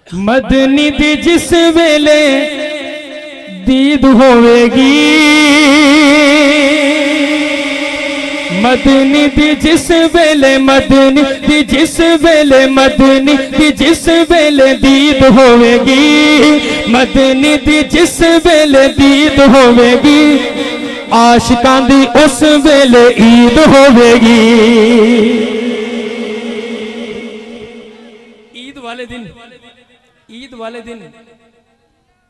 मदनी दी जिस वेले दीद होवेगी, मदनी दी जिस वेले, मदनी दी जिस वेले, मदनी दी जिस वेले दीद होवेगी, मदनी दी जिस वेले दीद होवेगी, आशिकां दी उस वेले ईद होवेगी। ईद वाले दिन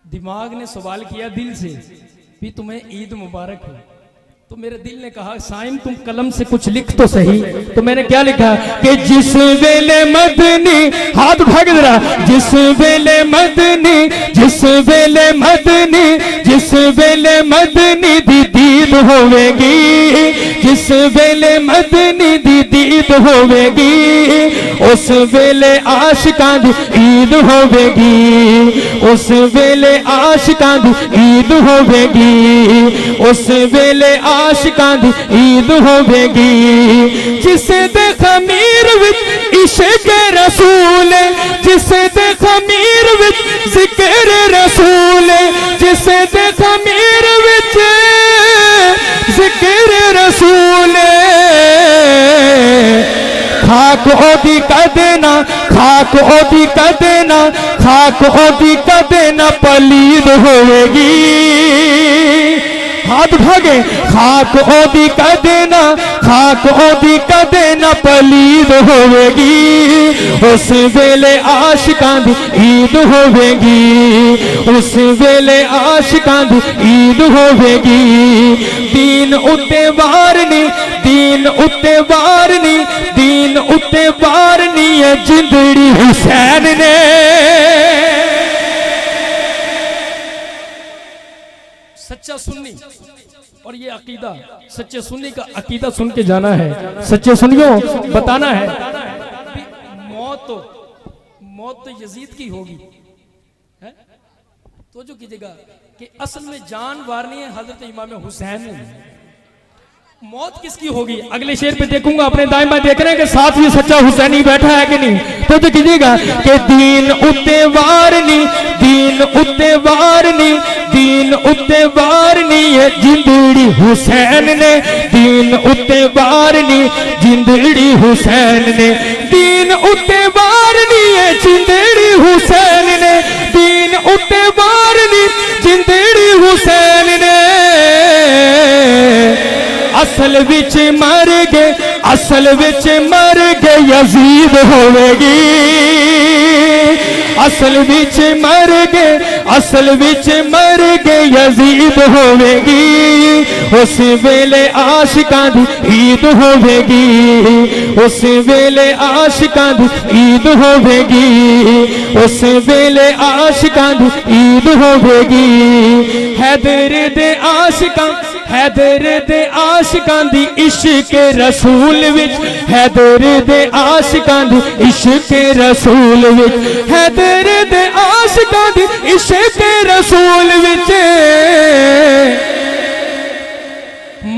दिमाग ने सवाल किया दिल से भी तुम्हें ईद मुबारक हो। तो मेरे दिल ने कहा साइम तुम कलम से कुछ लिख तो सही। तो मैंने क्या लिखा कि जिस वेले मदनी, हाथ उठा के जरा, जिस वेले मदनी, जिस वेले मदनी, जिस वेले मदनी दी दीद होवेगी, जिस वेले मदनी दी दीद होवेगी, उस वेले आशिकां दी ईद होवेगी, उस वेले आशिकां दी ईद होवेगी, उस वेले आशिकां दी ईद होवेगी। जिसे दे खमीर विच इश्क रसूल, जिसे दे खमीर विच जिक्र रसूल, जिसे दे खमीर विच जिक्र रसूल, खाक ओदी कदे ना, खाक ओदी कदे ना, खाक ओदी कदे ना पलीद होवेगी। हाथ उठा के, खाक ओदी कदे ना, खाक ओदी कदे ना पलीद होवेगी, उस वेले आशिकां दी ईद होवेगी, उस वेले आशिकां दी ईद होवेगी। दीन उत्ते वारनी, दीन उत्ते वारनी, दीन उत्ते वारनी है जिंदड़ी हुसैन ने। सच्चा सुन्नी और ये अकीदा, सच्चे सुन्नी का अकीदा सुन के जाना है, सच्चे सुन्नियों बताना है। मौत तो यजीद की होगी, है? तो जो कीजिएगा कि असल में जान वारनी है हजरत इमाम हुसैन ने। मौत किसकी होगी अगले शेर पे देखूंगा, अपने दाएं बाएं देख रहे हैं कि साथ ही सच्चा हुसैनी बैठा है कि नहीं। तो कीजिएगा कि दीन उत्ते वारनी, दीन उत्ते वारनी, दीन उत्ते वारनी है जिंदड़ी हुसैन ने, दीन उत्ते वारनी जिंदड़ी हुसैन ने, दीन उत्ते वारनी है जिंदड़ी हुसैन ने, दीन उत्ते वारनी जिंदड़ी हुसैन ने। असल विच मर गए, असल विच मर गए यजीद होवेगी, असल विच मर गए, असल विच मर गए यजीद होवेगी, उस वेले आशिकां दी ईद होवेगी, उस वेले आशिकां दी ईद होवेगी, उस वेले आशिकां दी ईद होवेगी। हैदर दे आशिकां, हैदर दे आशिकां दी इश्क रसूल विच, हैदर दे आशिकां दी इश्क रसूल विच, हैदर दे आशिकां दी इश्क रसूल विच,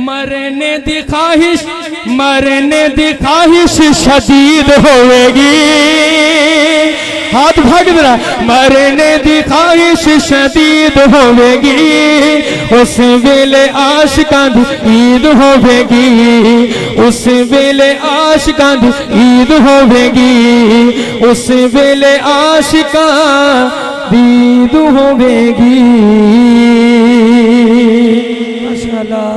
मरने दी ख्वाहिश, मरने दी ख्वाहिश शदीद होवेगी। हाथ भाग जरा, मरने दी ख्वाहिश शदीद होवेगी, उस वेले आशिकां दी ईद होवेगी, उस वेले आशिकां दी ईद होवेगी, उस वेले आशिकां दी ईद होवेगी। माशाअल्लाह।